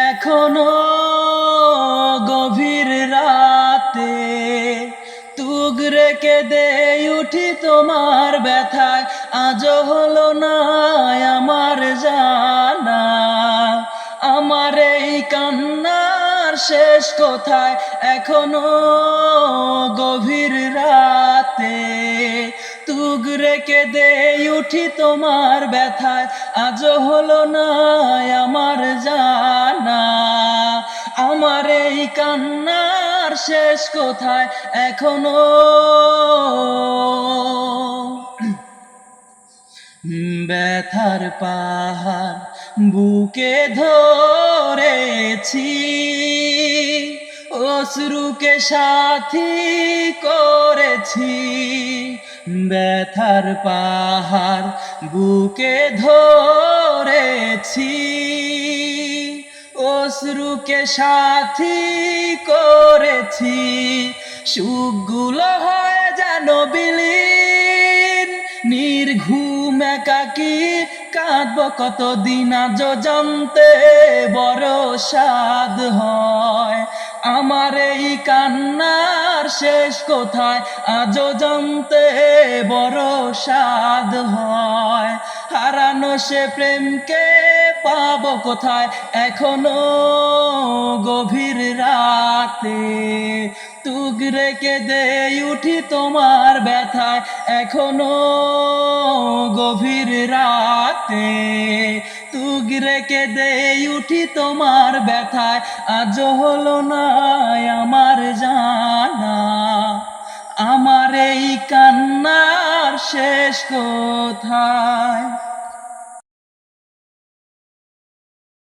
এখনো গভীর রাতে তুগরে কেঁদে উঠি তোমার ব্যথায়, আজও হলো না আমার জানা আমার এই কান্নার শেষ কোথায়। এখনো গভীর রাতে তুগরে কেঁদে উঠি তোমার ব্যথায়, আজও হলো না আমার জানা আমার এই কান্নার শেষ কোথায়। এখনো ব্যথার পাহাড় বুকে ধরেছি, অশ্রুকে সাথী করেছি। ব্যথার পাহাড় বুকে ধরেছি, অশ্রুকে সাথী করেছি। সুখগুলো হয় যেন বিলীন, নির্ঘুম একাকী কাঁদব কতদিন, আজও জানতে বড় সাধ হয় আমার এই কান্নার শেষ কোথায়। আজও জানতে বড় সাধ হয় হারানো সে প্রেমকে পাবো কোথায়। এখনো গভীর রাতে তুগরে কেঁদে উঠি তোমার ব্যথায়, এখনো গভীর রাতে তুগরে কেঁদে উঠি তোমার ব্যথায়, আজও হলো না আমার জানা আমার এই কান্নার শেষ কোথায়।